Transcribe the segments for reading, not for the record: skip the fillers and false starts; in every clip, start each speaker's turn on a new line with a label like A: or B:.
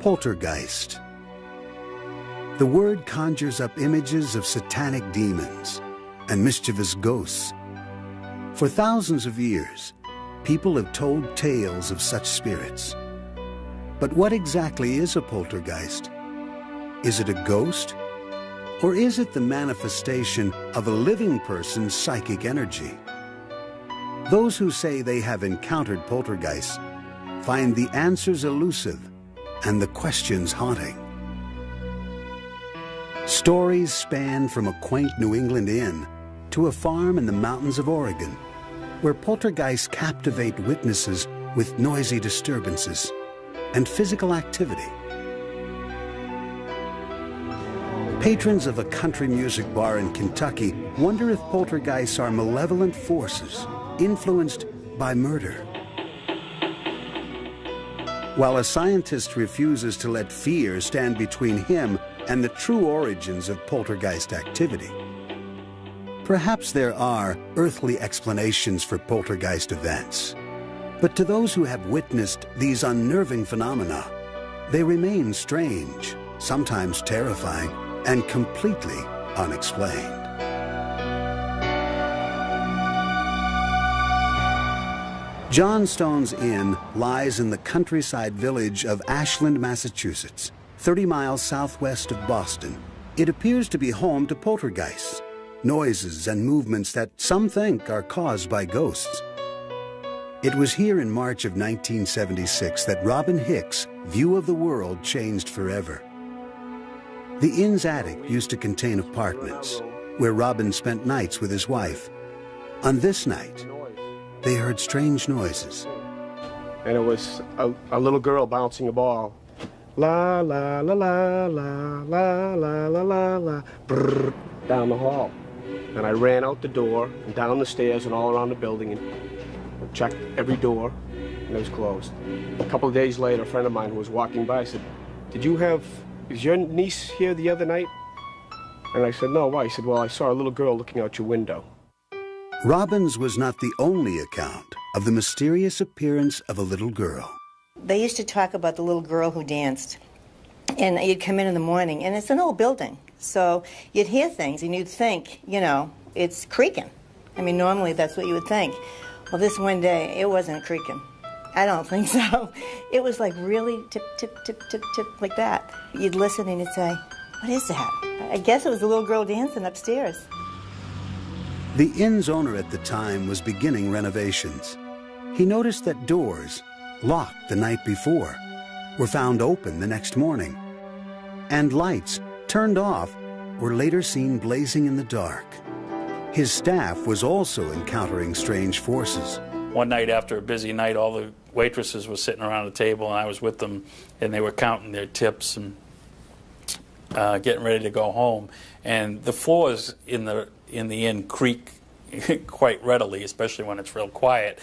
A: Poltergeist. The word conjures up images of satanic demons and mischievous ghosts. For thousands of years, people have told tales of such spirits. But what exactly is a poltergeist? Is it a ghost? Or is it the manifestation of a living person's psychic energy? Those who say they have encountered poltergeists find the answers elusive and the questions haunting. Stories span from a quaint New England inn to a farm in the mountains of Oregon, where poltergeists captivate witnesses with noisy disturbances and physical activity. Patrons of a country music bar in Kentucky wonder if poltergeists are malevolent forces influenced by murder. While a scientist refuses to let fear stand between him and the true origins of poltergeist activity. Perhaps there are earthly explanations for poltergeist events, but to those who have witnessed these unnerving phenomena, they remain strange, sometimes terrifying, and completely unexplained. Johnstone's Inn lies in the countryside village of Ashland, Massachusetts, 30 miles southwest of Boston. It appears to be home to poltergeists, noises and movements that some think are caused by ghosts. It was here in March of 1976 that Robin Hicks' view of the world changed forever. The inn's attic used to contain apartments, where Robin spent nights with his wife. On this night, they heard strange noises.
B: And it was a little girl bouncing a ball. La, la, la, la, la, la, la, la, la, la, brrr, down the hall. And I ran out the door and down the stairs and all around the building and checked every door, and it was closed. A couple of days later, a friend of mine who was walking by said, is your niece here the other night? And I said, no, why? He said, well, I saw a little girl looking out your window.
A: Robin's was not the only account of the mysterious appearance of a little girl.
C: They used to talk about the little girl who danced, and you'd come in the morning, and it's an old building, so you'd hear things, and you'd think, you know, it's creaking. I mean, normally that's what you would think. Well, this one day, it wasn't creaking. I don't think so. It was like really tip, tip, tip, tip, tip, like that. You'd listen and you'd say, what is that? I guess it was a little girl dancing upstairs.
A: The inn's owner at the time was beginning renovations. He noticed that doors, locked the night before, were found open the next morning. And lights, turned off, were later seen blazing in the dark. His staff was also encountering strange forces.
D: One night after a busy night, all the waitresses were sitting around a table, and I was with them, and they were counting their tips and getting ready to go home. And the floors in the inn creak quite readily, especially when it's real quiet.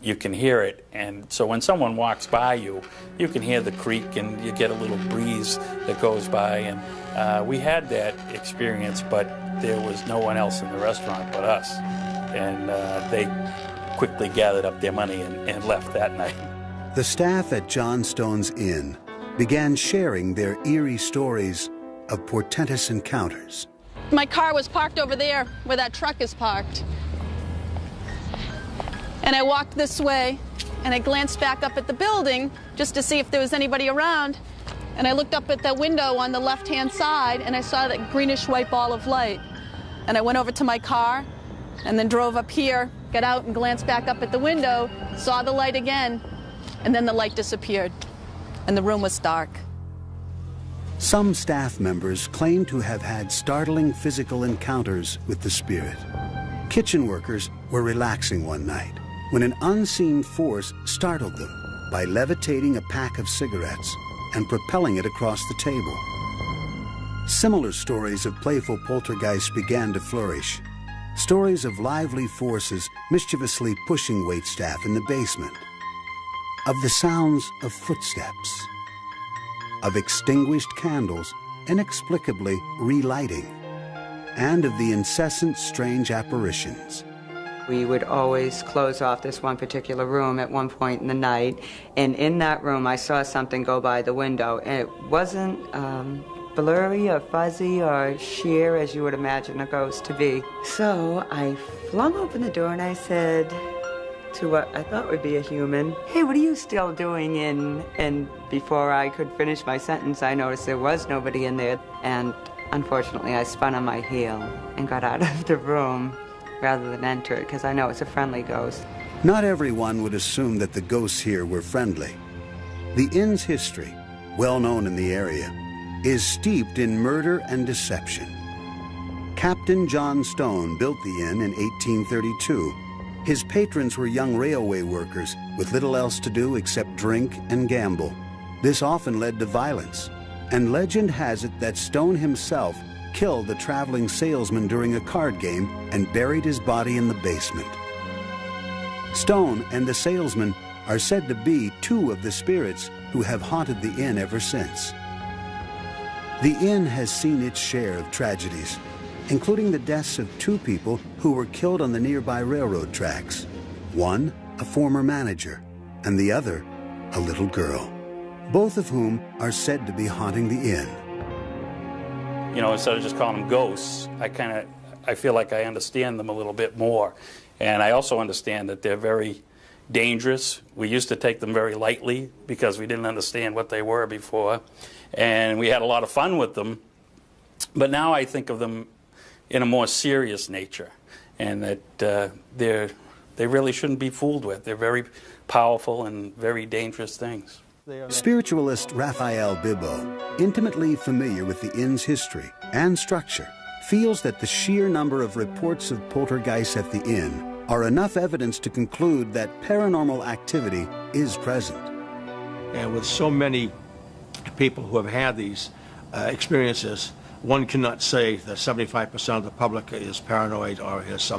D: You can hear it, and so when someone walks by you, you can hear the creak, and you get a little breeze that goes by. And we had that experience, but there was no one else in the restaurant but us. And they quickly gathered up their money and left that night.
A: The staff at Johnstone's Inn began sharing their eerie stories of portentous encounters.
E: My car was parked over there where that truck is parked. And I walked this way, and I glanced back up at the building just to see if there was anybody around. And I looked up at the window on the left-hand side, and I saw that greenish-white ball of light. And I went over to my car, and then drove up here, got out and glanced back up at the window, saw the light again, and then the light disappeared, and the room was dark.
A: Some staff members claim to have had startling physical encounters with the spirit. Kitchen workers were relaxing one night when an unseen force startled them by levitating a pack of cigarettes and propelling it across the table. Similar stories of playful poltergeists began to flourish. Stories of lively forces mischievously pushing waitstaff in the basement, of the sounds of footsteps, of extinguished candles inexplicably relighting, and of the incessant strange apparitions.
F: We would always close off this one particular room at one point in the night, and in that room I saw something go by the window, and it wasn't blurry or fuzzy or sheer as you would imagine a ghost to be. So I flung open the door and I said to what I thought would be a human, "Hey, what are you still doing in?" And before I could finish my sentence, I noticed there was nobody in there, and unfortunately I spun on my heel and got out of the room rather than enter it, because I know it's a friendly ghost.
A: Not everyone would assume that the ghosts here were friendly. The inn's history, well known in the area, is steeped in murder and deception. Captain John Stone built the inn in 1832. His patrons were young railway workers with little else to do except drink and gamble. This often led to violence, and legend has it that Stone himself killed the traveling salesman during a card game and buried his body in the basement. Stone and the salesman are said to be two of the spirits who have haunted the inn ever since. The inn has seen its share of tragedies, including the deaths of two people who were killed on the nearby railroad tracks. One, a former manager, and the other, a little girl, both of whom are said to be haunting the inn.
D: You know, instead of just calling them ghosts, I feel like I understand them a little bit more. And I also understand that they're very dangerous. We used to take them very lightly because we didn't understand what they were before. And we had a lot of fun with them. But now I think of them in a more serious nature, and that they really shouldn't be fooled with. They're very powerful and very dangerous things.
A: Spiritualist Raphael Bibbo, intimately familiar with the inn's history and structure, feels that the sheer number of reports of poltergeists at the inn are enough evidence to conclude that paranormal activity is present.
G: And with so many people who have had these experiences, one cannot say that 75% of the public is paranoid or has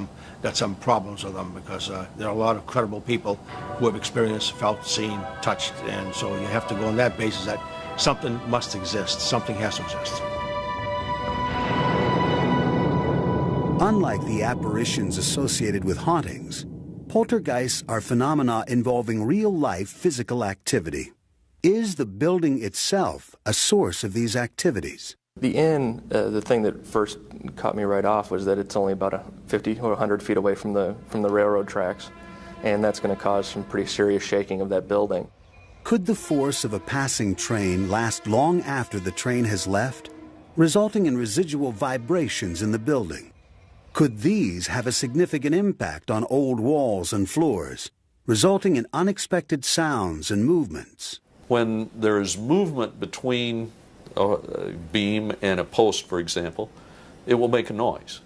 G: got some problems with them, because there are a lot of credible people who have experienced, felt, seen, touched, and so you have to go on that basis that something must exist, something has to exist.
A: Unlike the apparitions associated with hauntings, poltergeists are phenomena involving real-life physical activity. Is the building itself a source of these activities?
H: The inn, the thing that first caught me right off was that it's only about 50 or 100 feet away from the railroad tracks, and that's going to cause some pretty serious shaking of that building.
A: Could the force of a passing train last long after the train has left, resulting in residual vibrations in the building? Could these have a significant impact on old walls and floors, resulting in unexpected sounds and movements?
I: When there is movement between a beam and a post, for example, it will make a noise.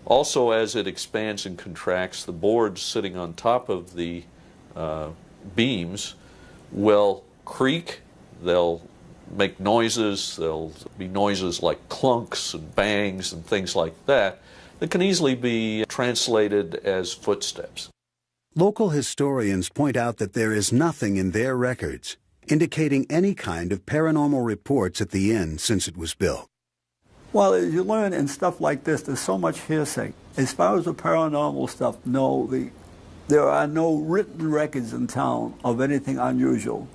I: Also, as it expands and contracts, the boards sitting on top of the beams will creak, they'll make noises, there'll be noises like clunks and bangs and things like that that can easily be translated as footsteps.
A: Local historians point out that there is nothing in their records indicating any kind of paranormal reports at the inn since it was built.
J: Well, as you learn in stuff like this, there's so much hearsay. As far as the paranormal stuff, no, there are no written records in town of anything unusual,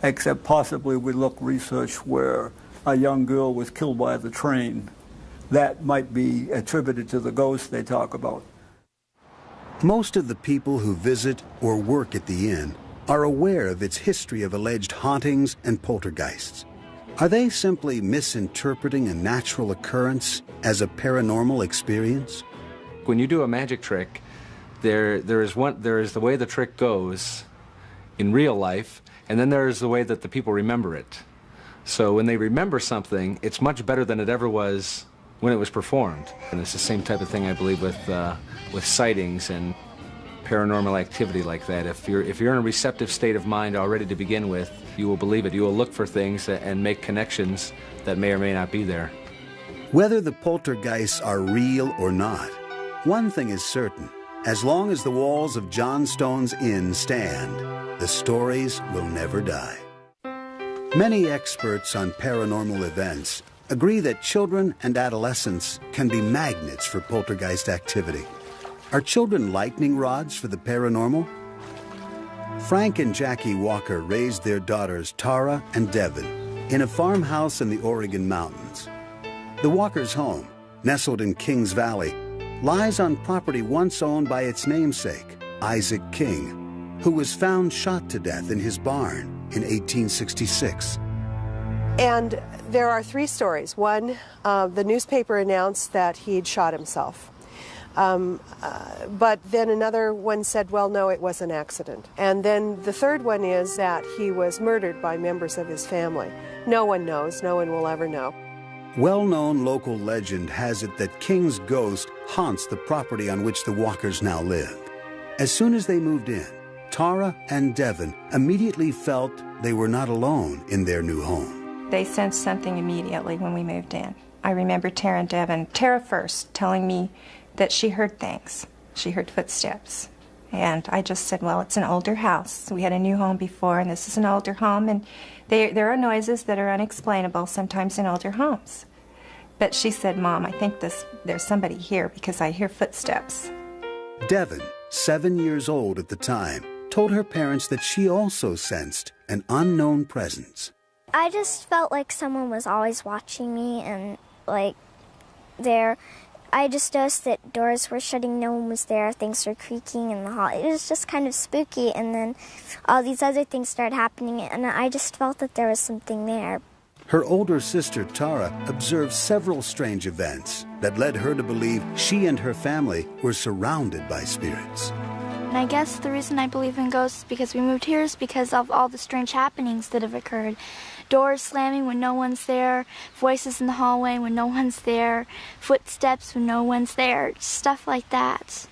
J: except possibly we look research where a young girl was killed by the train. That might be attributed to the ghost they talk about.
A: Most of the people who visit or work at the inn are aware of its history of alleged hauntings and poltergeists. Are they simply misinterpreting a natural occurrence as a paranormal experience?
K: When you do a magic trick, there is the way the trick goes in real life, and then there is the way that the people remember it. So when they remember something, it's much better than it ever was when it was performed. And it's the same type of thing, I believe, with sightings and paranormal activity like that. If you're in a receptive state of mind already to begin with, you will believe it. You will look for things and make connections that may or may not be there.
A: Whether the poltergeists are real or not, one thing is certain. As long as the walls of John Stone's inn stand, the stories will never die. Many experts on paranormal events agree that children and adolescents can be magnets for poltergeist activity. Are children lightning rods for the paranormal? Frank and Jackie Walker raised their daughters Tara and Devin in a farmhouse in the Oregon mountains. The Walkers' home, nestled in Kings Valley, lies on property once owned by its namesake, Isaac King, who was found shot to death in his barn in 1866.
L: And there are 3 stories. One, the newspaper announced that he'd shot himself. But then another one said, well, no, it was an accident. And then the third one is that he was murdered by members of his family. No one knows. No one will ever know.
A: Well-known local legend has it that King's ghost haunts the property on which the Walkers now live. As soon as they moved in, Tara and Devin immediately felt they were not alone in their new home.
M: They sensed something immediately when we moved in. I remember Tara and Devin, Tara first, telling me that she heard things. She heard footsteps. And I just said, well, it's an older house. We had a new home before, and this is an older home, and there are noises that are unexplainable sometimes in older homes. But she said, Mom, I think there's somebody here because I hear footsteps.
A: Devin, 7 years old at the time, told her parents that she also sensed an unknown presence.
N: I just felt like someone was always watching me, and I just noticed that doors were shutting, no one was there, things were creaking in the hall. It was just kind of spooky, and then all these other things started happening, and I just felt that there was something there.
A: Her older sister, Tara, observed several strange events that led her to believe she and her family were surrounded by spirits.
O: And I guess the reason I believe in ghosts because we moved here is because of all the strange happenings that have occurred. Doors slamming when no one's there, voices in the hallway when no one's there, footsteps when no one's there, stuff like that.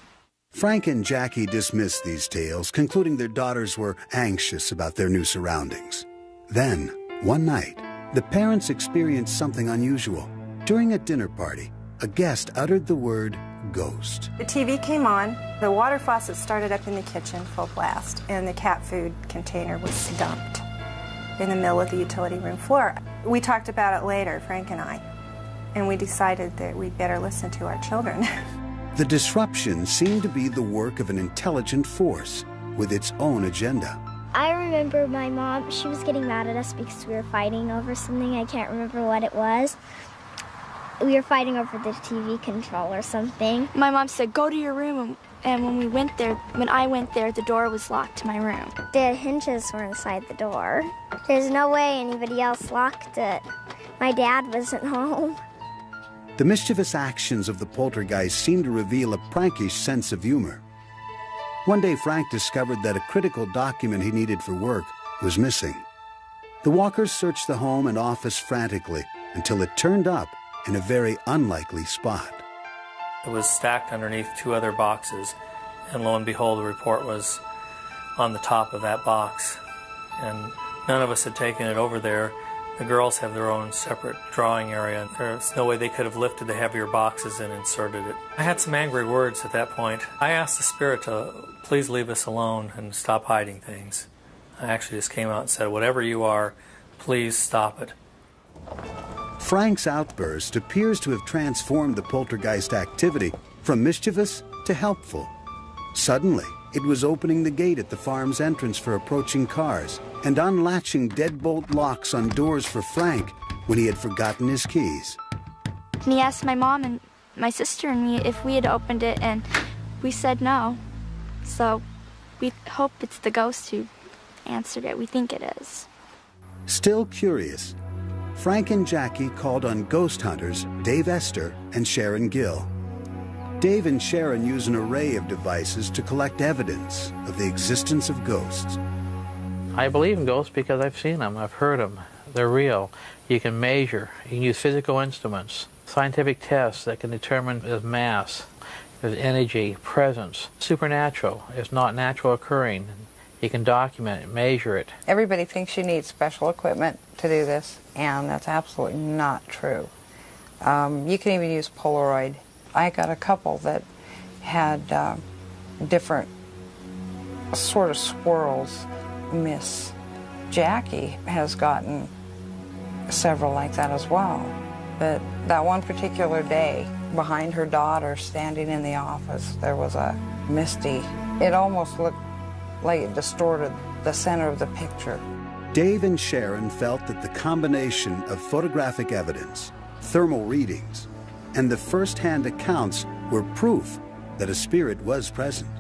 A: Frank and Jackie dismissed these tales, concluding their daughters were anxious about their new surroundings. Then, one night, the parents experienced something unusual. During a dinner party, a guest uttered the word ghost.
M: The TV came on, the water faucet started up in the kitchen full blast, and the cat food container was dumped in the middle of the utility room floor. We talked about it later, Frank and I, and we decided that we'd better listen to our children.
A: The disruption seemed to be the work of an intelligent force with its own agenda.
N: I remember my mom, she was getting mad at us because we were fighting over something. I can't remember what it was. We were fighting over the TV control or something.
O: My mom said, go to your room, and when I went there, the door was locked to my room.
N: The hinges were inside the door. There's no way anybody else locked it. My dad wasn't home.
A: The mischievous actions of the poltergeist seemed to reveal a prankish sense of humor. One day, Frank discovered that a critical document he needed for work was missing. The Walkers searched the home and office frantically until it turned up in a very unlikely spot.
P: It was stacked underneath 2 other boxes, and lo and behold, the report was on the top of that box. And none of us had taken it over there. The girls have their own separate drawing area. There's no way they could have lifted the heavier boxes and inserted it. I had some angry words at that point. I asked the spirit to please leave us alone and stop hiding things. I actually just came out and said, whatever you are, please stop it.
A: Frank's outburst appears to have transformed the poltergeist activity from mischievous to helpful. Suddenly, it was opening the gate at the farm's entrance for approaching cars and unlatching deadbolt locks on doors for Frank when he had forgotten his keys.
O: And he asked my mom and my sister and me if we had opened it, and we said no. So we hope it's the ghost who answered it. We think it is.
A: Still curious, Frank and Jackie called on ghost hunters Dave Esther and Sharon Gill. Dave and Sharon use an array of devices to collect evidence of the existence of ghosts.
Q: I believe in ghosts because I've seen them, I've heard them. They're real. You can measure, you can use physical instruments, scientific tests that can determine there's mass, there's energy, presence. Supernatural is not natural occurring. You can document it, measure it.
F: Everybody thinks you need special equipment to do this, and that's absolutely not true. You can even use Polaroid. I got a couple that had different sort of swirls. Miss Jackie has gotten several like that as well. But that one particular day,
R: behind her daughter standing in the office. There was a misty, it almost looked like it distorted the center of the picture.
A: Dave and Sharon felt that the combination of photographic evidence, thermal readings, and the first-hand accounts were proof that a spirit was present.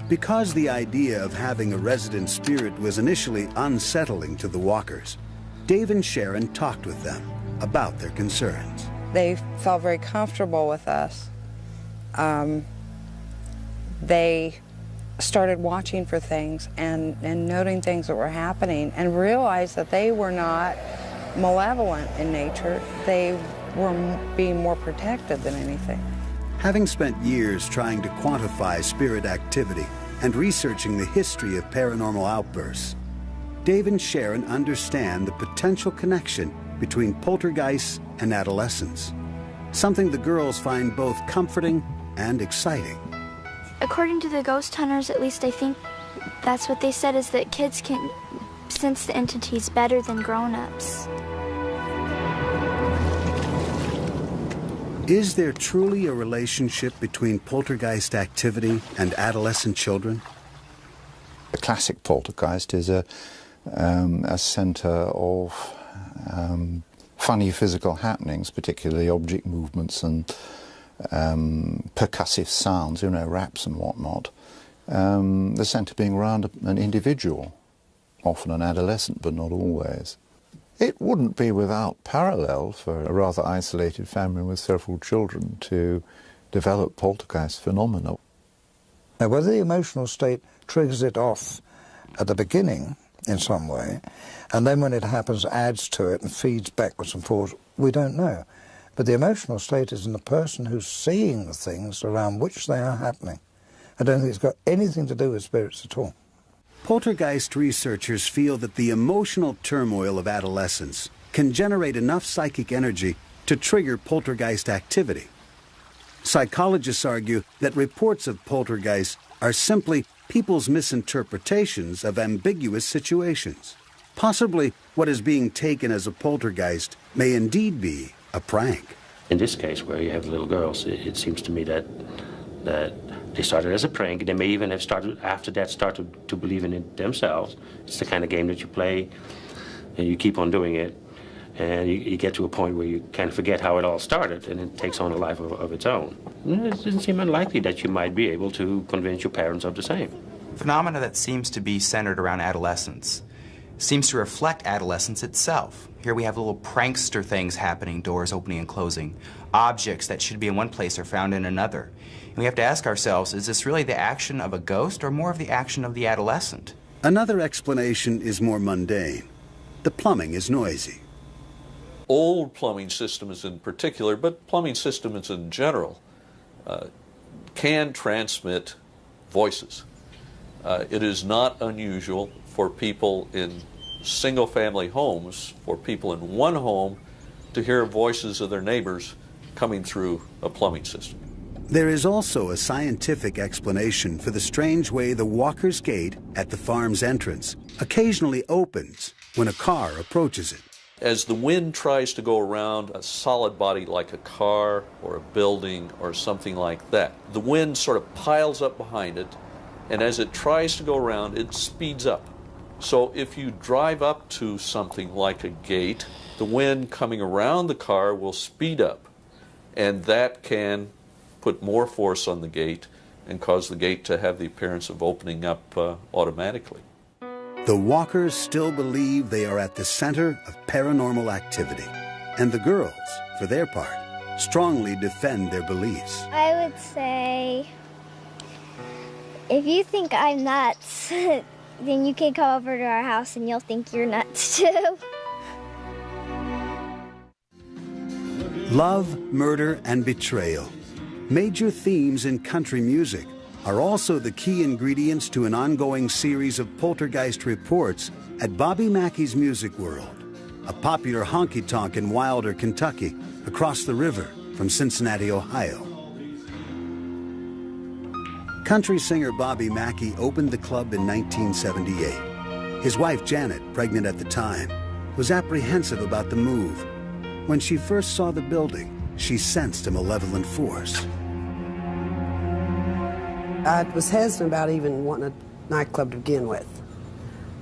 A: Because the idea of having a resident spirit was initially unsettling to the Walkers, Dave and Sharon talked with them about their concerns.
R: They felt very comfortable with us. They started watching for things and noting things that were happening and realized that they were not malevolent in nature. They were being more protected than anything.
A: Having spent years trying to quantify spirit activity and researching the history of paranormal outbursts, Dave and Sharon understand the potential connection between poltergeists and adolescence, something the girls find both comforting and exciting.
O: According to the ghost hunters, at least I think that's what they said, is that kids can sense the entities better than grown-ups.
A: Is there truly a relationship between poltergeist activity and adolescent children?
S: A classic poltergeist is a center of funny physical happenings, particularly object movements and percussive sounds, you know, raps and whatnot. The centre being around an individual, often an adolescent, but not always. It wouldn't be without parallel for a rather isolated family with several children to develop poltergeist phenomena.
T: Now, whether the emotional state triggers it off at the beginning in some way, and then when it happens adds to it and feeds backwards and forwards, we don't know. But the emotional state is in the person who's seeing the things around which they are happening. I don't think it's got anything to do with spirits at all.
A: Poltergeist researchers feel that the emotional turmoil of adolescence can generate enough psychic energy to trigger poltergeist activity. Psychologists argue that reports of poltergeists are simply people's misinterpretations of ambiguous situations. Possibly what is being taken as a poltergeist may indeed be a prank.
U: In this case, where you have little girls, it seems to me that they started as a prank. They may even have started to believe in it themselves. It's the kind of game that you play, and you keep on doing it, and you get to a point where you kind of forget how it all started, and it takes on a life of its own. It doesn't seem unlikely that you might be able to convince your parents of the same.
V: Phenomena that seems to be centered around adolescence seems to reflect adolescence itself. Here we have little prankster things happening, doors opening and closing. Objects that should be in one place are found in another. And we have to ask ourselves, is this really the action of a ghost or more of the action of the adolescent?
A: Another explanation is more mundane. The plumbing is noisy.
I: Old plumbing systems in particular, but plumbing systems in general, can transmit voices. It is not unusual for people in single-family homes, for people in one home, to hear voices of their neighbors coming through a plumbing system.
A: There is also a scientific explanation for the strange way the Walker's Gate at the farm's entrance occasionally opens when a car approaches it.
I: As the wind tries to go around a solid body like a car or a building or something like that, the wind sort of piles up behind it, and as it tries to go around, it speeds up. So if you drive up to something like a gate, the wind coming around the car will speed up, and that can put more force on the gate and cause the gate to have the appearance of opening up automatically.
A: The Walkers still believe they are at the center of paranormal activity, and the girls, for their part, strongly defend their beliefs.
N: I would say, if you think I'm nuts, then you can come over to our house and you'll think you're nuts too.
A: Love, murder, and betrayal, major themes in country music, are also the key ingredients to an ongoing series of poltergeist reports at Bobby Mackey's Music World, a popular honky-tonk in Wilder, Kentucky, across the river from Cincinnati, Ohio. Country singer Bobby Mackey opened the club in 1978. His wife, Janet, pregnant at the time, was apprehensive about the move. When she first saw the building, she sensed a malevolent force.
B: I was hesitant about even wanting a nightclub to begin with.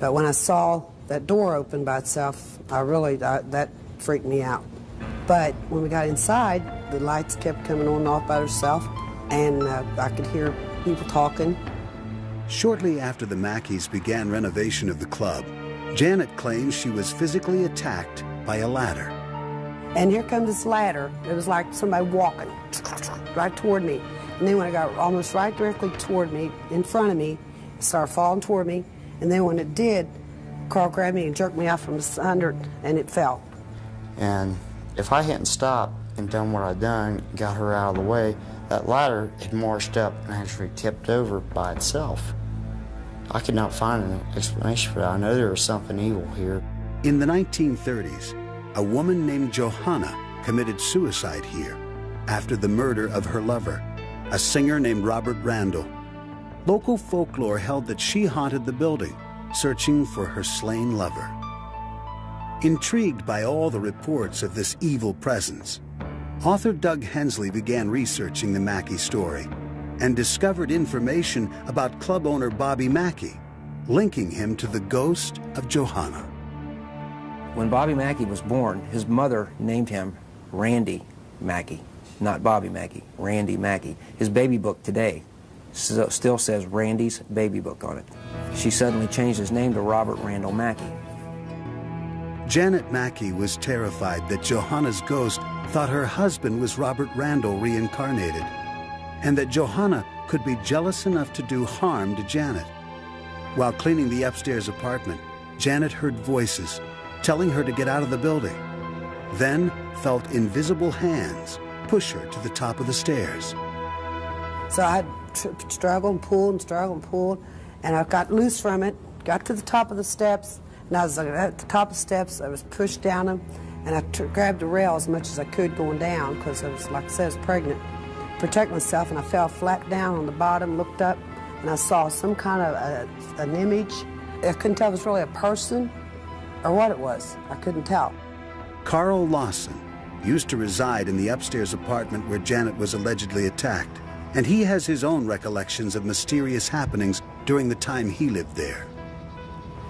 B: But when I saw that door open by itself, that freaked me out. But when we got inside, the lights kept coming on and off by themselves, and I could hear people talking.
A: Shortly after the Mackeys began renovation of the club, Janet claims she was physically attacked by a ladder.
B: And here comes this ladder. It was like somebody walking right toward me. And then when it got almost right directly toward me, in front of me, it started falling toward me. And then when it did, Carl grabbed me and jerked me out from under it, and it fell.
C: And if I hadn't stopped and done what I'd done, got her out of the way, that ladder had marched up and actually tipped over by itself. I could not find an explanation for that. I know there was something evil here.
A: In the 1930s, a woman named Johanna committed suicide here after the murder of her lover, a singer named Robert Randall. Local folklore held that she haunted the building, searching for her slain lover. Intrigued by all the reports of this evil presence, author Doug Hensley began researching the Mackey story and discovered information about club owner Bobby Mackey, linking him to the ghost of Johanna.
W: When Bobby Mackey was born, his mother named him Randy Mackey, not Bobby Mackey, Randy Mackey. His baby book today still says Randy's baby book on it. She suddenly changed his name to Robert Randall Mackey.
A: Janet Mackey was terrified that Johanna's ghost thought her husband was Robert Randall reincarnated, and that Johanna could be jealous enough to do harm to Janet. While cleaning the upstairs apartment, Janet heard voices telling her to get out of the building, then felt invisible hands push her to the top of the stairs.
B: So I struggled and pulled, and I got loose from it, got to the top of the steps, and I was at the top of the steps. I was pushed down them, and I grabbed the rail as much as I could going down, because I was, like I said, I was pregnant. Protect myself, and I fell flat down on the bottom, looked up, and I saw some kind of an image. I couldn't tell if it was really a person or what it was. I couldn't tell.
A: Carl Lawson used to reside in the upstairs apartment where Janet was allegedly attacked, and he has his own recollections of mysterious happenings during the time he lived there.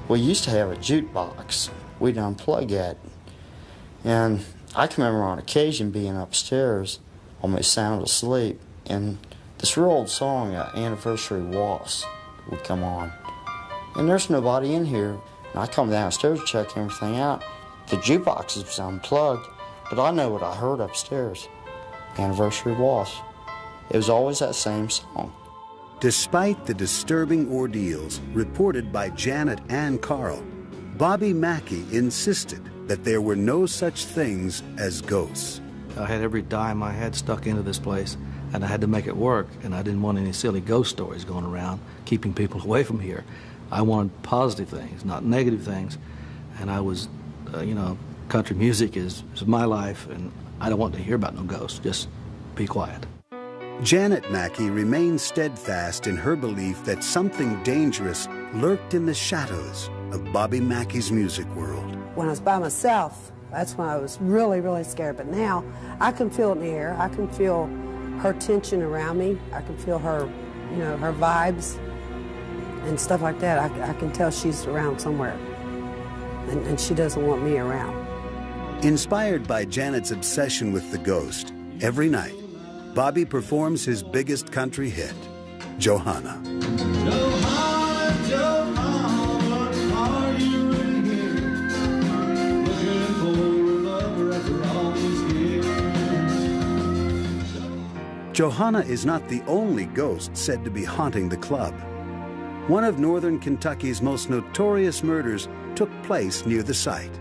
C: We used to have a jukebox. We'd unplug it. And I can remember on occasion being upstairs, almost sound asleep, and this real old song, Anniversary Waltz, would come on. And there's nobody in here. And I come downstairs to check everything out. The jukebox was unplugged, but I know what I heard upstairs. Anniversary Waltz. It was always that same song.
A: Despite the disturbing ordeals reported by Janet and Carl, Bobby Mackey insisted that there were no such things as ghosts.
G: I had every dime I had stuck into this place, and I had to make it work, and I didn't want any silly ghost stories going around, keeping people away from here. I wanted positive things, not negative things, and I was, country music is my life, and I don't want to hear about no ghosts, just be quiet.
A: Janet Mackey remained steadfast in her belief that something dangerous lurked in the shadows of Bobby Mackey's music world.
B: When I was by myself, that's when I was really, really scared. But now, I can feel it in the air. I can feel her tension around me. I can feel her, her vibes and stuff like that. I can tell she's around somewhere, and she doesn't want me around.
A: Inspired by Janet's obsession with the ghost, every night, Bobby performs his biggest country hit, Johanna.
X: Johanna, Johanna, are you really here? Looking for a lover after all these years.
A: Johanna is not the only ghost said to be haunting the club. One of northern Kentucky's most notorious murders took place near the site.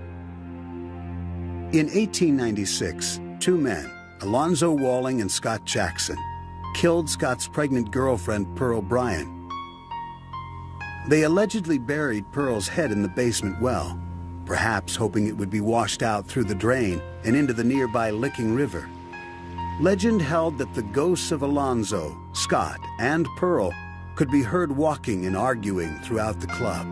A: In 1896, two men, Alonzo Walling and Scott Jackson, killed Scott's pregnant girlfriend, Pearl Bryan. They allegedly buried Pearl's head in the basement well, perhaps hoping it would be washed out through the drain and into the nearby Licking River. Legend held that the ghosts of Alonzo, Scott, and Pearl could be heard walking and arguing throughout the club.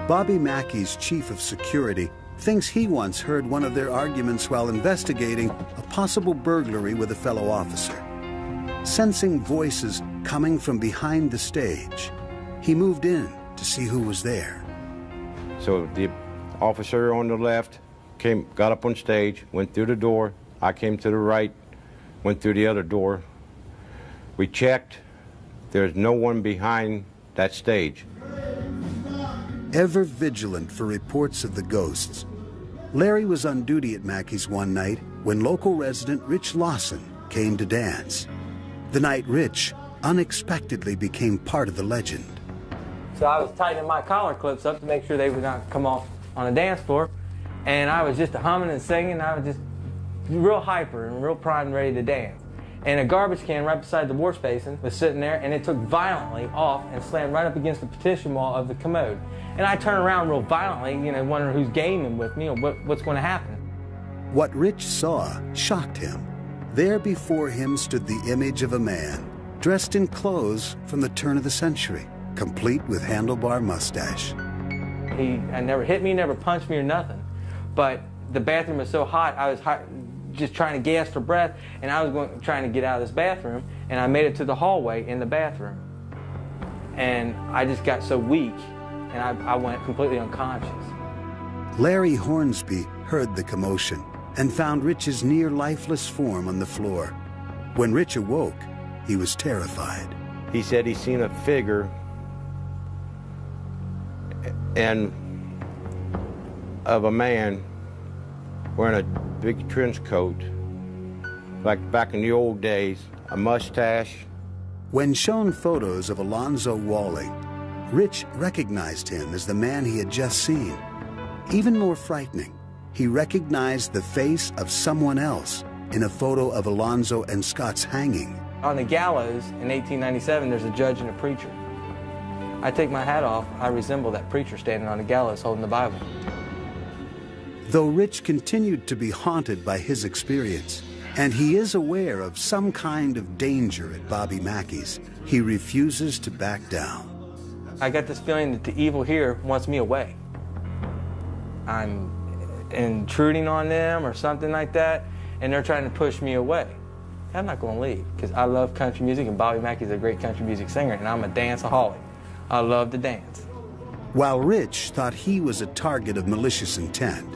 A: Bobby Mackey's chief of security thinks he once heard one of their arguments while investigating a possible burglary with a fellow officer. Sensing voices coming from behind the stage, he moved in to see who was there.
D: So the officer on the left got up on stage, went through the door. I came to the right, went through the other door. We checked. There's no one behind that stage.
A: Ever vigilant for reports of the ghosts, Larry was on duty at Mackey's one night when local resident Rich Lawson came to dance. The night Rich unexpectedly became part of the legend.
E: So I was tightening my collar clips up to make sure they would not come off on the dance floor. And I was just humming and singing. I was just real hyper and real primed and ready to dance. And a garbage can right beside the wash basin was sitting there, and it took violently off and slammed right up against the partition wall of the commode. And I turned around real violently, wondering who's gaming with me or what's going to happen.
A: What Rich saw shocked him. There before him stood the image of a man dressed in clothes from the turn of the century, complete with handlebar mustache.
E: He never hit me, never punched me or nothing. But the bathroom was so hot, I was just trying to gasp for breath, and I was trying to get out of this bathroom, and I made it to the hallway in the bathroom. And I just got so weak, and I went completely unconscious.
A: Larry Hornsby heard the commotion and found Rich's near lifeless form on the floor. When Rich awoke, he was terrified.
D: He said he seen a figure and of a man wearing a big trench coat, like back in the old days, a mustache.
A: When shown photos of Alonzo Walling, Rich recognized him as the man he had just seen. Even more frightening, he recognized the face of someone else in a photo of Alonzo and Scott's hanging.
E: On the gallows in 1897, there's a judge and a preacher. I take my hat off, I resemble that preacher standing on the gallows holding the Bible.
A: Though Rich continued to be haunted by his experience, and he is aware of some kind of danger at Bobby Mackey's, he refuses to back down.
E: I got this feeling that the evil here wants me away. I'm intruding on them or something like that, and they're trying to push me away. I'm not going to leave, because I love country music, and Bobby Mackey's a great country music singer, and I'm a danceaholic. I love to dance.
A: While Rich thought he was a target of malicious intent,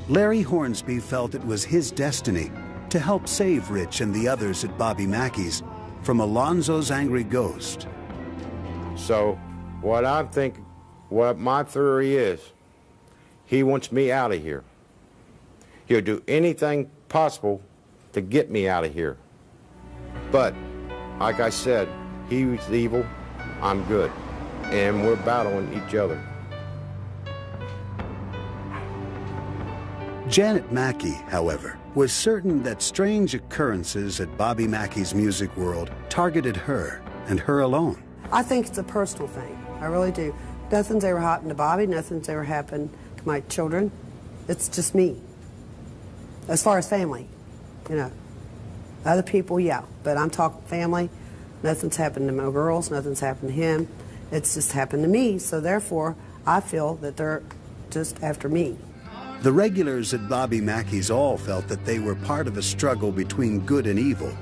A: Larry Hornsby felt it was his destiny to help save Rich and the others at Bobby Mackey's from Alonzo's angry ghost.
D: So what my theory is, he wants me out of here. He'll do anything possible to get me out of here. But, like I said, he's evil, I'm good, and we're battling each other.
A: Janet Mackey, however, was certain that strange occurrences at Bobby Mackey's Music World targeted her and her alone.
B: I think it's a personal thing. I really do. Nothing's ever happened to Bobby. Nothing's ever happened to my children. It's just me. As far as family, Other people, yeah. But I'm talking family. Nothing's happened to my girls. Nothing's happened to him. It's just happened to me. So therefore, I feel that they're just after me.
A: The regulars at Bobby Mackey's all felt that they were part of a struggle between good and evil,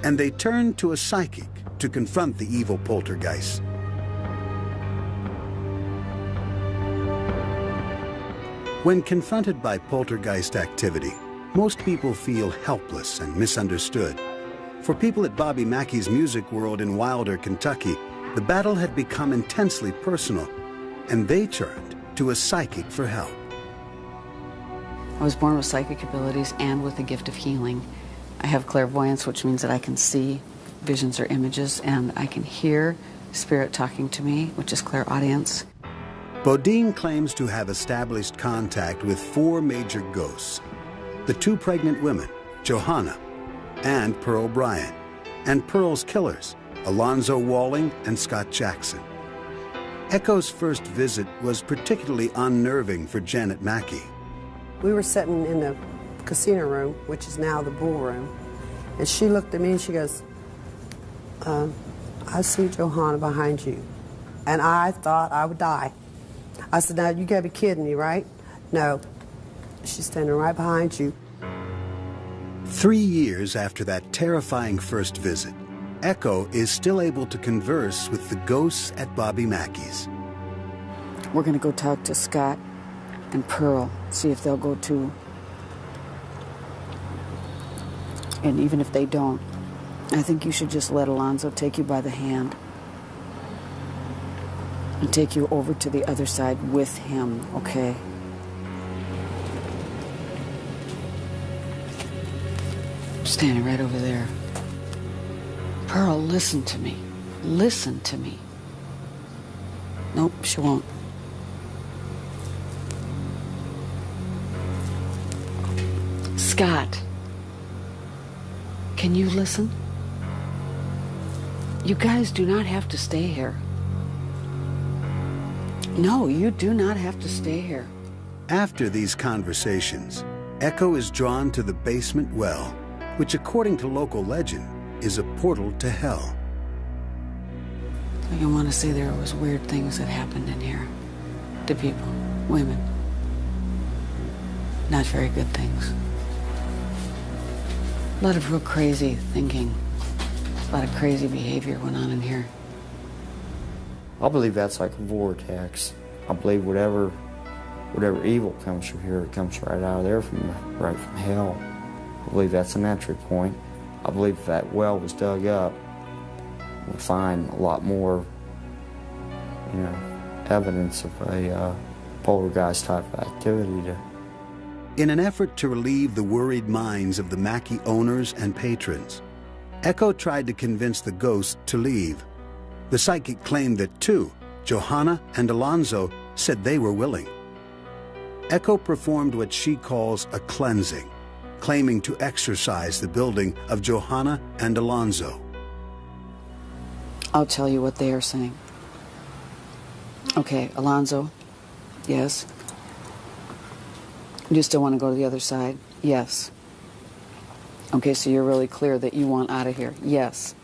A: and they turned to a psychic to confront the evil poltergeist. When confronted by poltergeist activity, most people feel helpless and misunderstood. For people at Bobby Mackey's Music World in Wilder, Kentucky, the battle had become intensely personal, and they turned to a psychic for help.
H: I was born with psychic abilities and with the gift of healing. I have clairvoyance, which means that I can see visions or images, and I can hear spirit talking to me, which is clairaudience.
A: Bodine claims to have established contact with 4 major ghosts: the 2 pregnant women, Johanna and Pearl Bryant, and Pearl's killers, Alonzo Walling and Scott Jackson. Echo's first visit was particularly unnerving for Janet Mackey.
B: We were sitting in the casino room, which is now the bull room, and she looked at me and she goes, I see Johanna behind you. And I thought I would die. I said, now you gotta be kidding me, right? No, she's standing right behind you.
A: 3 years after that terrifying first visit, Echo is still able to converse with the ghosts at Bobby Mackey's.
H: We're going to go talk to Scott and Pearl, see if they'll go too. And even if they don't, I think you should just let Alonzo take you by the hand and take you over to the other side with him, okay? Standing right over there. Pearl, listen to me. Listen to me. Nope, she won't. Scott, can you listen? You guys do not have to stay here. No, you do not have to stay here.
A: After these conversations, Echo is drawn to the basement well, which according to local legend is a portal to hell.
H: You want to say there was weird things that happened in here to people, women. Not very good things. A lot of real crazy thinking. A lot of crazy behavior went on in here.
C: I believe that's like a vortex. I believe whatever evil comes from here, it comes right out of there, right from hell. I believe that's an entry point. I believe if that well was dug up, we'll find a lot more, evidence of a poltergeist type of activity.
A: In an effort to relieve the worried minds of the Mackey owners and patrons, Echo tried to convince the ghost to leave. The psychic claimed that two, Johanna and Alonzo, said they were willing. Echo performed what she calls a cleansing, claiming to exorcise the building of Johanna and Alonzo.
H: I'll tell you what they are saying. Okay, Alonzo, yes. You still want to go to the other side? Yes. Okay, so you're really clear that you want out of here? Yes.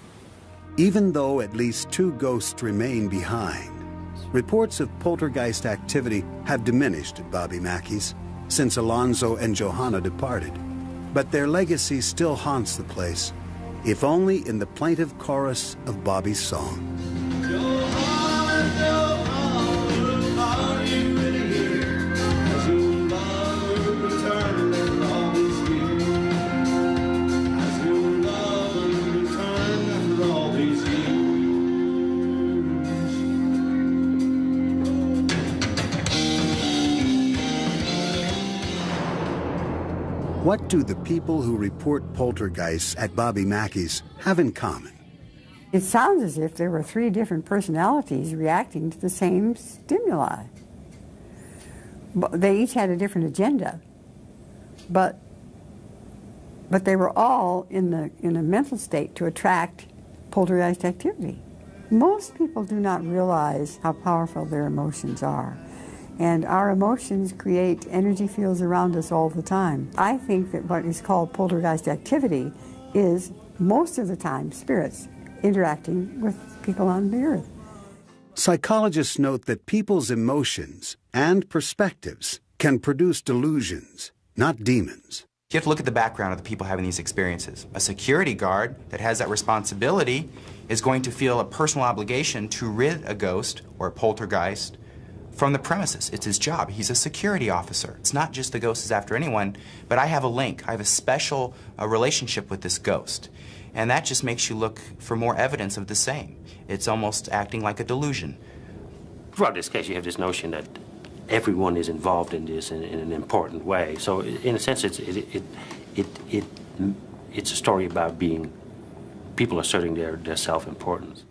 A: Even though at least two ghosts remain behind, reports of poltergeist activity have diminished at Bobby Mackey's since Alonzo and Johanna departed. But their legacy still haunts the place, if only in the plaintive chorus of Bobby's song. What do the people who report poltergeists at Bobby Mackey's have in common?
J: It sounds as if there were 3 different personalities reacting to the same stimuli. They each had a different agenda, but they were all in a mental state to attract poltergeist activity. Most people do not realize how powerful their emotions are. And our emotions create energy fields around us all the time. I think that what is called poltergeist activity is, most of the time, spirits interacting with people on the earth.
A: Psychologists note that people's emotions and perspectives can produce delusions, not demons.
V: You have to look at the background of the people having these experiences. A security guard that has that responsibility is going to feel a personal obligation to rid a ghost or a poltergeist from the premises. It's his job. He's a security officer. It's not just the ghost is after anyone, but I have a link. I have a special relationship with this ghost. And that just makes you look for more evidence of the same. It's almost acting like a delusion.
U: Throughout this case, you have this notion that everyone is involved in this in an important way. So in a sense, it's a story about people asserting their self-importance.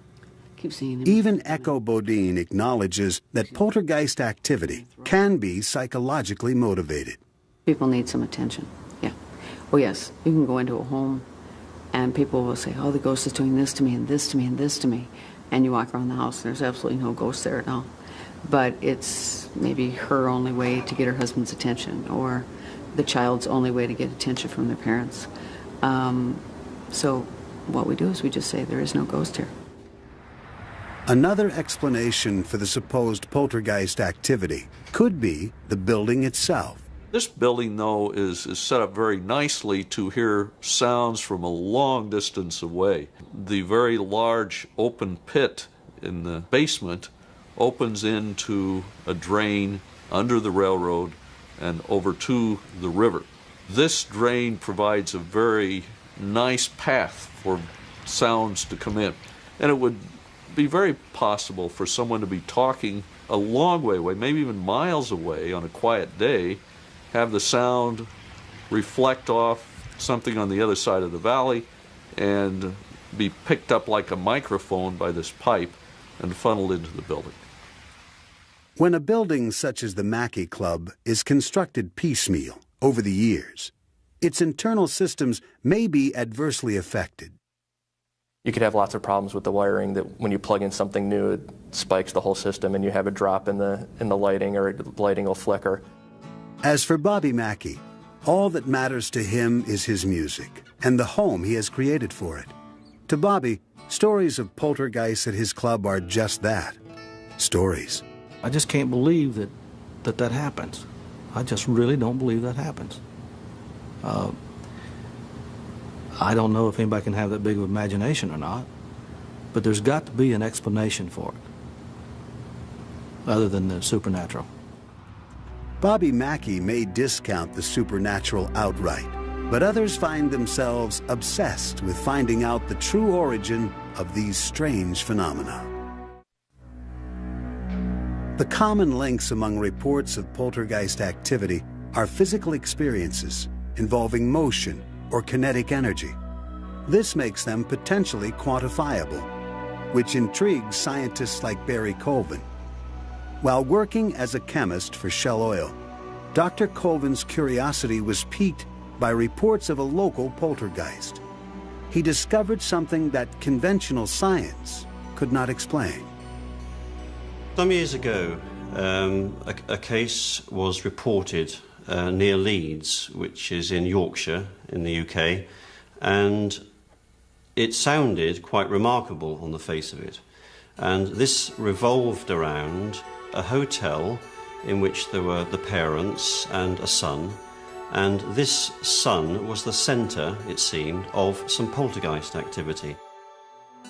A: Even Echo Bodine acknowledges that poltergeist activity can be psychologically motivated.
H: People need some attention, yeah. Oh yes, you can go into a home and people will say, oh, the ghost is doing this to me and this to me and this to me. And you walk around the house and there's absolutely no ghost there at all. But it's maybe her only way to get her husband's attention, or the child's only way to get attention from their parents. So what we do is we just say there is no ghost here.
A: Another explanation for the supposed poltergeist activity could be the building itself.
I: This building, though, is set up very nicely to hear sounds from a long distance away. The very large open pit in the basement opens into a drain under the railroad and over to the river. This drain provides a very nice path for sounds to come in, and it would be very possible for someone to be talking a long way away, maybe even miles away on a quiet day, have the sound reflect off something on the other side of the valley and be picked up like a microphone by this pipe and funneled into the building.
A: When a building such as the Mackey Club is constructed piecemeal over the years, its internal systems may be adversely affected.
K: You could have lots of problems with the wiring that when you plug in something new, it spikes the whole system and you have a drop in the lighting, or the lighting will flicker.
A: As for Bobby Mackey, all that matters to him is his music and the home he has created for it. To Bobby, stories of poltergeists at his club are just that, stories.
L: I just can't believe that happens. I just really don't believe that happens. I don't know if anybody can have that big of imagination or not, but there's got to be an explanation for it, other than the supernatural.
A: Bobby Mackey may discount the supernatural outright, but others find themselves obsessed with finding out the true origin of these strange phenomena. The common links among reports of poltergeist activity are physical experiences involving motion or kinetic energy. This makes them potentially quantifiable, which intrigues scientists like Barry Colvin. While working as a chemist for Shell Oil, Dr. Colvin's curiosity was piqued by reports of a local poltergeist. He discovered something that conventional science could not explain.
M: Some years ago, a case was reported near Leeds, which is in Yorkshire in the UK, and it sounded quite remarkable on the face of it. And this revolved around a hotel in which there were the parents and a son, and this son was the centre, it seemed, of some poltergeist activity.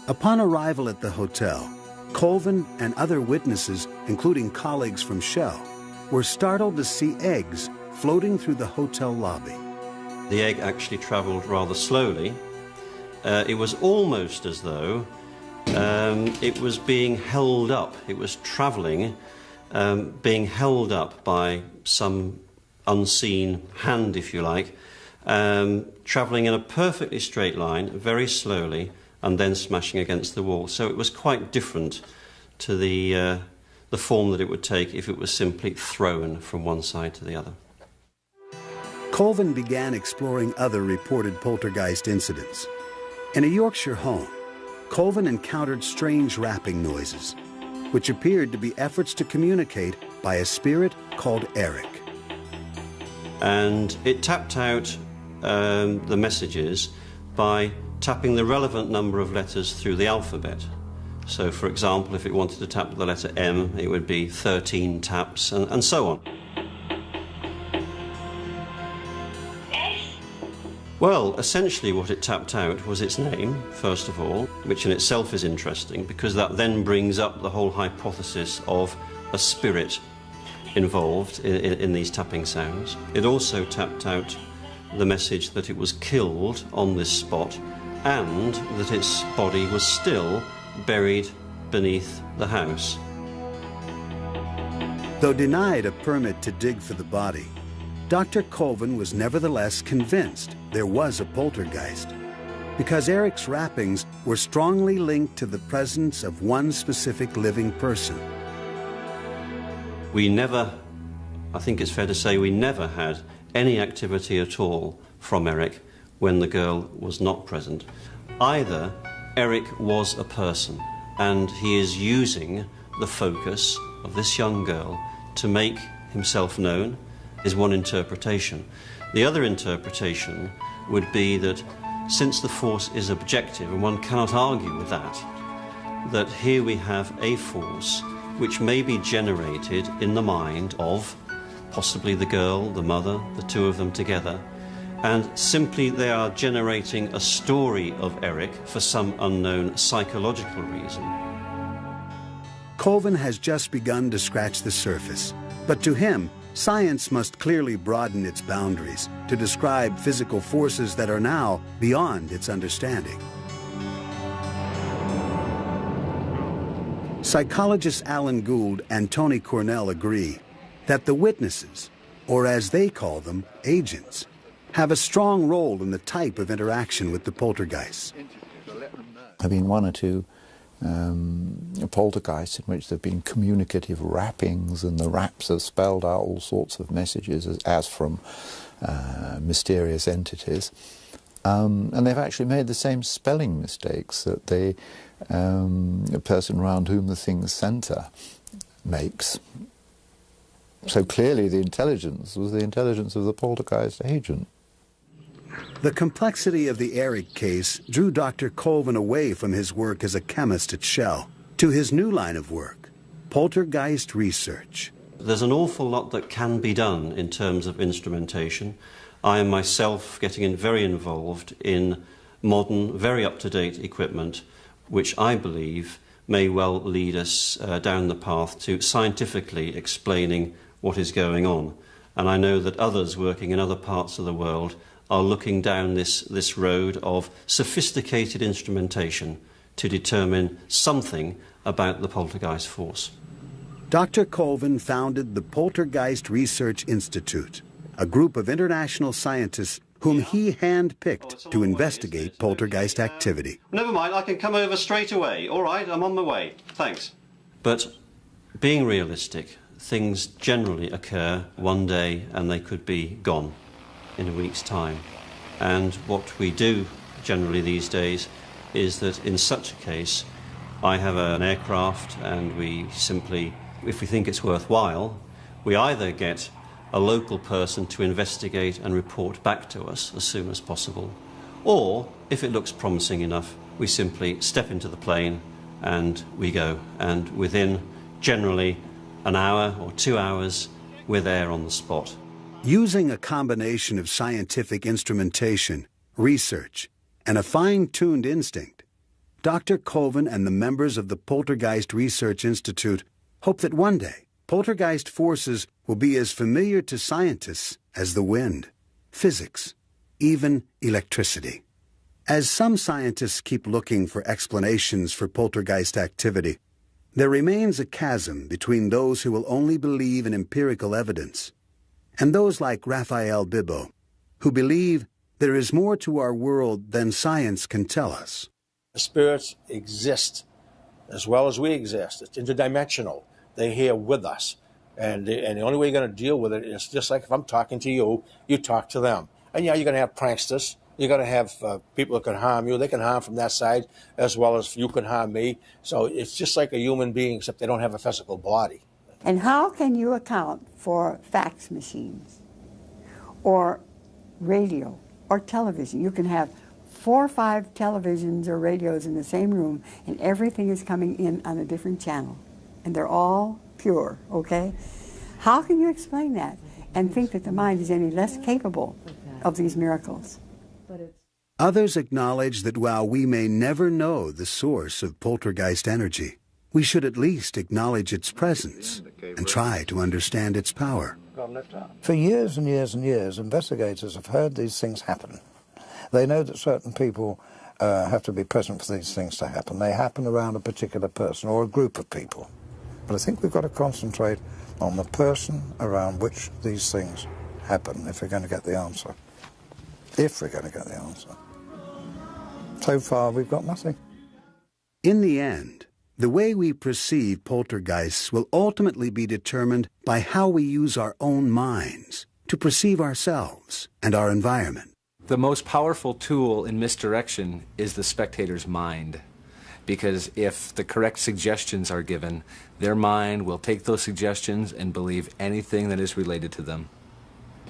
A: Upon arrival at the hotel, Colvin and other witnesses, including colleagues from Shell, were startled to see eggs floating through the hotel lobby.
M: The egg actually travelled rather slowly. It was almost as though it was being held up. It was travelling, being held up by some unseen hand, if you like, travelling in a perfectly straight line, very slowly, and then smashing against the wall. So it was quite different to the form that it would take if it was simply thrown from one side to the other.
A: Colvin began exploring other reported poltergeist incidents. In a Yorkshire home, Colvin encountered strange rapping noises, which appeared to be efforts to communicate by a spirit called Eric.
M: And it tapped out the messages by tapping the relevant number of letters through the alphabet. So, for example, if it wanted to tap the letter M, it would be 13 taps, and so on. Well, essentially what it tapped out was its name, first of all, which in itself is interesting, because that then brings up the whole hypothesis of a spirit involved in these tapping sounds. It also tapped out the message that it was killed on this spot and that its body was still buried beneath the house.
A: Though denied a permit to dig for the body, Dr. Colvin was nevertheless convinced there was a poltergeist, because Eric's rappings were strongly linked to the presence of one specific living person.
M: We never, I think it's fair to say, we never had any activity at all from Eric when the girl was not present. Either Eric was a person and he is using the focus of this young girl to make himself known, is one interpretation. The other interpretation would be that since the force is objective and one cannot argue with that, that here we have a force which may be generated in the mind of possibly the girl, the mother, the two of them together, and simply they are generating a story of Eric for some unknown psychological reason.
A: Colvin has just begun to scratch the surface, but to him, science must clearly broaden its boundaries to describe physical forces that are now beyond its understanding. Psychologists Alan Gould and Tony Cornell agree that the witnesses, or as they call them, agents, have a strong role in the type of interaction with the poltergeists.
S: There have been one or two poltergeists in which there have been communicative rappings, and the raps have spelled out all sorts of messages as from mysterious entities. And they've actually made the same spelling mistakes that the person around whom the thing's centre makes. So clearly the intelligence was the intelligence of the poltergeist agent.
A: The complexity of the Eric case drew Dr. Colvin away from his work as a chemist at Shell to his new line of work, poltergeist research.
M: There's an awful lot that can be done in terms of instrumentation. I am myself getting very involved in modern, very up-to-date equipment, which I believe may well lead us down the path to scientifically explaining what is going on. And I know that others working in other parts of the world are looking down this road of sophisticated instrumentation to determine something about the poltergeist force.
A: Dr. Colvin founded the Poltergeist Research Institute, a group of international scientists whom he hand-picked to investigate poltergeist activity.
M: Never mind, I can come over straight away. All right, I'm on my way. Thanks. But being realistic, things generally occur one day and they could be gone in a week's time. And what we do generally these days is that in such a case, I have an aircraft and we simply, if we think it's worthwhile, we either get a local person to investigate and report back to us as soon as possible, or if it looks promising enough, we simply step into the plane and we go. And within generally an hour or 2 hours, we're there on the spot.
A: Using a combination of scientific instrumentation, research, and a fine-tuned instinct, Dr. Colvin and the members of the Poltergeist Research Institute hope that one day poltergeist forces will be as familiar to scientists as the wind, physics, even electricity. As some scientists keep looking for explanations for poltergeist activity, there remains a chasm between those who will only believe in empirical evidence and those like Raphael Bibbo, who believe there is more to our world than science can tell us.
G: The spirits exist as well as we exist. It's interdimensional. They're here with us. And the only way you're going to deal with it is just like if I'm talking to you, you talk to them. And yeah, you're going to have pranksters. You're going to have people that can harm you. They can harm from that side as well as you can harm me. So it's just like a human being, except they don't have a physical body.
J: And how can you account for fax machines or radio or television? You can have 4 or 5 televisions or radios in the same room, and everything is coming in on a different channel. And they're all pure, okay? How can you explain that and think that the mind is any less capable of these miracles?
A: Others acknowledge that while we may never know the source of poltergeist energy, we should at least acknowledge its presence and try to understand its power.
T: For years and years and years, investigators have heard these things happen. They know that certain people have to be present for these things to happen. They happen around a particular person or a group of people. But I think we've got to concentrate on the person around which these things happen if we're going to get the answer. If we're going to get the answer. So far, we've got nothing.
A: In the end, the way we perceive poltergeists will ultimately be determined by how we use our own minds to perceive ourselves and our environment.
F: The most powerful tool in misdirection is the spectator's mind, because if the correct suggestions are given, their mind will take those suggestions and believe anything that is related to them.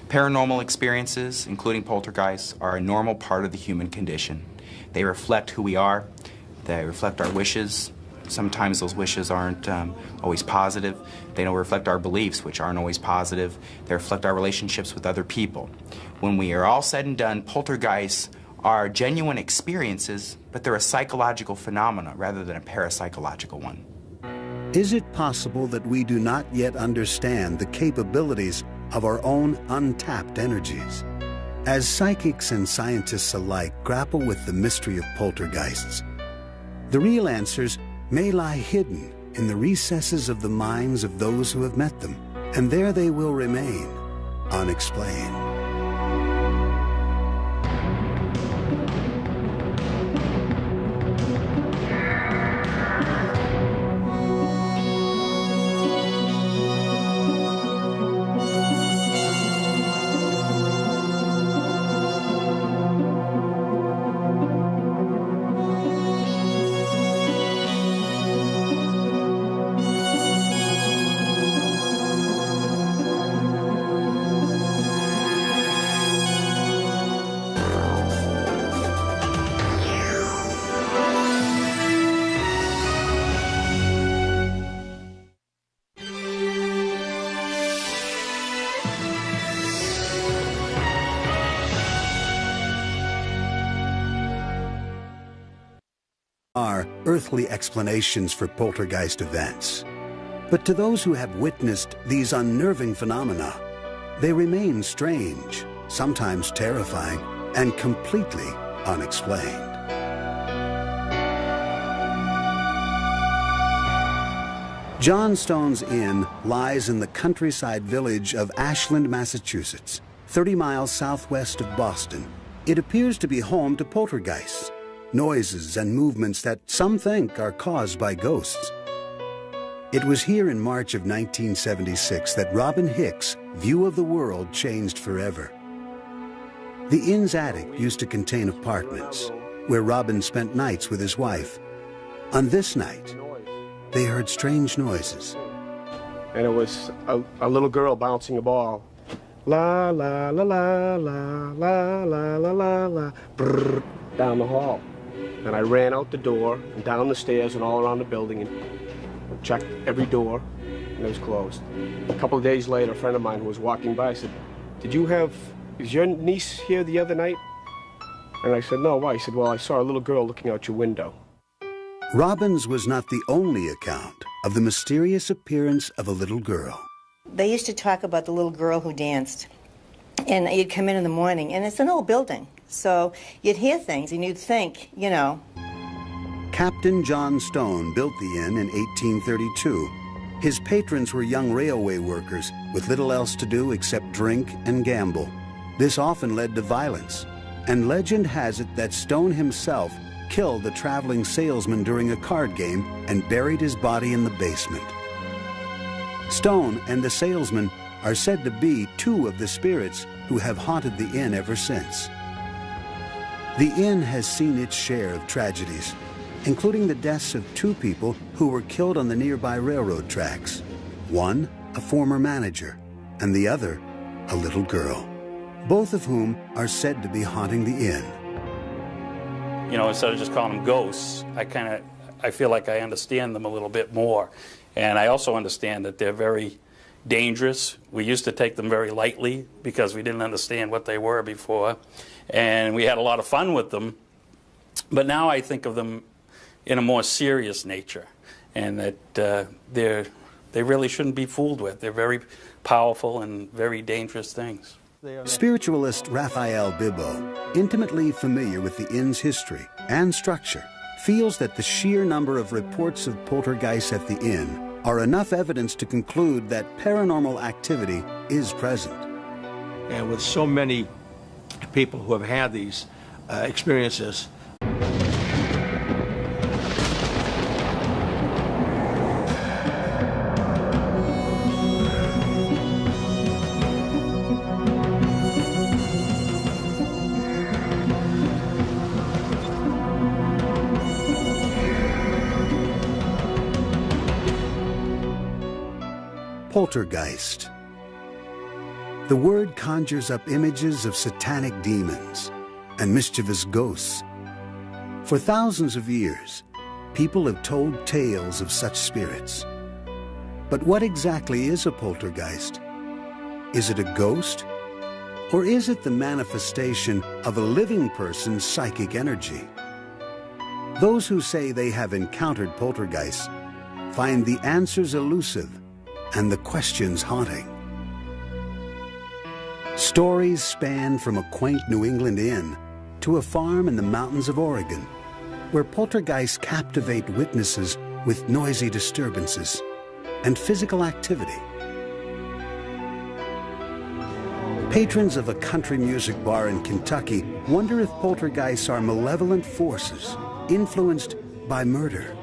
V: Paranormal experiences, including poltergeists, are a normal part of the human condition. They reflect who we are, they reflect our wishes, Sometimes those wishes aren't always positive. They don't reflect our beliefs, which aren't always positive. They reflect our relationships with other people. When we are all said and done, poltergeists are genuine experiences, but they're a psychological phenomena rather than a parapsychological one.
A: Is it possible that we do not yet understand the capabilities of our own untapped energies? As psychics and scientists alike grapple with the mystery of poltergeists, the real answers may lie hidden in the recesses of the minds of those who have met them, and there they will remain, unexplained. Are earthly explanations for poltergeist events. But to those who have witnessed these unnerving phenomena, they remain strange, sometimes terrifying, and completely unexplained. Johnstone's Inn lies in the countryside village of Ashland, Massachusetts, 30 miles southwest of Boston. It appears to be home to poltergeists, noises and movements that some think are caused by ghosts. It was here in March of 1976 that Robin Hicks' view of the world changed forever. The inn's attic used to contain apartments where Robin spent nights with his wife. On this night, they heard strange noises.
O: And it was a little girl bouncing a ball. La la la la la la la la la la brrr, down the hall. And I ran out the door and down the stairs and all around the building and checked every door, and it was closed. A couple of days later, a friend of mine who was walking by said, is your niece here the other night? And I said, no, why? He said, well, I saw a little girl looking out your window.
A: Robin's was not the only account of the mysterious appearance of a little girl.
P: They used to talk about the little girl who danced. And you'd come in the morning, and it's an old building. So you'd hear things, and you'd think, you know.
A: Captain John Stone built the inn in 1832. His patrons were young railway workers with little else to do except drink and gamble. This often led to violence, and legend has it that Stone himself killed the traveling salesman during a card game and buried his body in the basement. Stone and the salesman are said to be two of the spirits who have haunted the inn ever since. The inn has seen its share of tragedies, including the deaths of two people who were killed on the nearby railroad tracks. One, a former manager, and the other, a little girl, both of whom are said to be haunting the inn.
Q: You know, instead of just calling them ghosts, I feel like I understand them a little bit more. And I also understand that they're very dangerous. We used to take them very lightly because we didn't understand what they were before. And we had a lot of fun with them. But now I think of them in a more serious nature, and that they really shouldn't be fooled with. They're very powerful and very dangerous things.
A: Spiritualist Raphael Bibbo, intimately familiar with the inn's history and structure, feels that the sheer number of reports of poltergeists at the inn are enough evidence to conclude that paranormal activity is present.
G: And with so many people who have had these experiences,
A: Poltergeist. The word conjures up images of satanic demons and mischievous ghosts. For thousands of years, people have told tales of such spirits. But what exactly is a poltergeist? Is it a ghost? Or is it the manifestation of a living person's psychic energy? Those who say they have encountered poltergeists find the answers elusive and the questions haunting. Stories span from a quaint New England inn to a farm in the mountains of Oregon, where poltergeists captivate witnesses with noisy disturbances and physical activity. Patrons of a country music bar in Kentucky wonder if poltergeists are malevolent forces influenced by murder.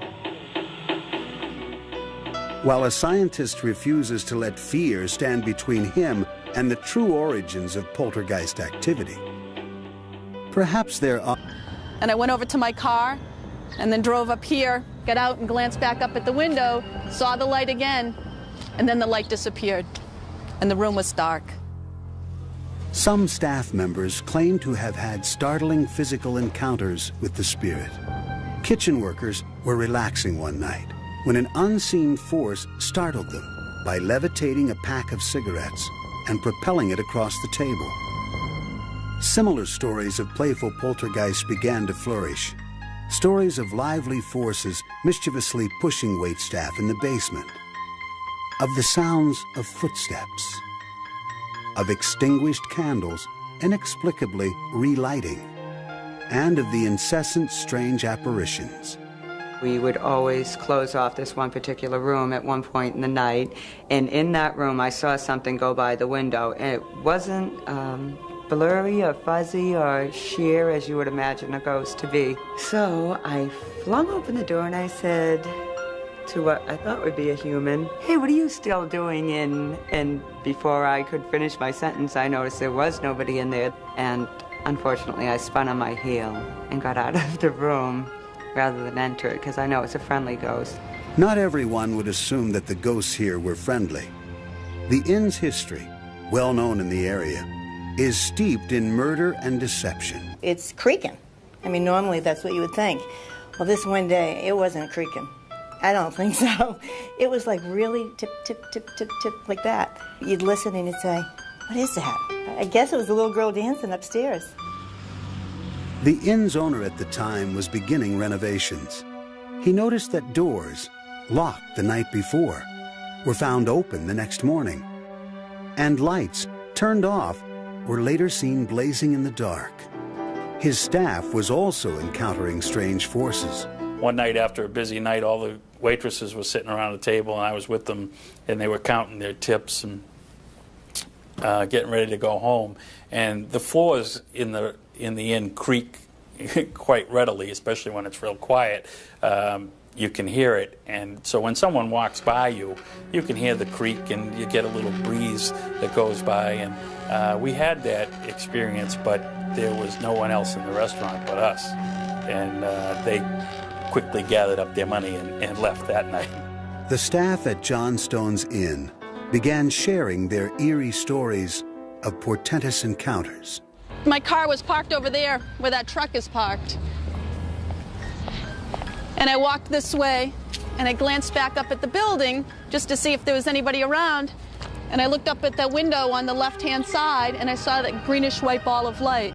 A: While a scientist refuses to let fear stand between him and the true origins of poltergeist activity. Perhaps there are...
N: And I went over to my car and then drove up here, got out and glanced back up at the window, saw the light again, and then the light disappeared, and the room was dark.
A: Some staff members claim to have had startling physical encounters with the spirit. Kitchen workers were relaxing one night when an unseen force startled them by levitating a pack of cigarettes and propelling it across the table. Similar stories of playful poltergeists began to flourish. Stories of lively forces mischievously pushing waitstaff in the basement. Of the sounds of footsteps. Of extinguished candles inexplicably relighting. And of the incessant strange apparitions.
R: We would always close off this one particular room at one point in the night, and in that room I saw something go by the window, and it wasn't blurry or fuzzy or sheer as you would imagine a ghost to be. So I flung open the door and I said to what I thought would be a human, "Hey, what are you still doing in?" And before I could finish my sentence, I noticed there was nobody in there, and unfortunately I spun on my heel and got out of the room rather than enter it, because I know it's a friendly ghost.
A: Not everyone would assume that the ghosts here were friendly. The inn's history, well known in the area, is steeped in murder and deception.
P: It's creaking. I mean, normally that's what you would think. Well, this one day, it wasn't creaking. I don't think so. It was like really tip, tip, tip, tip, tip, like that. You'd listen and you'd say, what is that? I guess it was a little girl dancing upstairs.
A: The inn's owner at the time was beginning renovations. He noticed that doors, locked the night before, were found open the next morning. And lights, turned off, were later seen blazing in the dark. His staff was also encountering strange forces.
Q: One night after a busy night, all the waitresses were sitting around a table, and I was with them, and they were counting their tips and getting ready to go home. And the floors in the inn creak quite readily, especially when it's real quiet. You can hear it, and so when someone walks by you, you can hear the creak, and you get a little breeze that goes by. And we had that experience, but there was no one else in the restaurant but us, and they quickly gathered up their money and left that night.
A: The staff at Johnstone's Inn began sharing their eerie stories of portentous encounters.
N: My car was parked over there where that truck is parked. And I walked this way, and I glanced back up at the building just to see if there was anybody around. And I looked up at the window on the left-hand side, and I saw that greenish-white ball of light.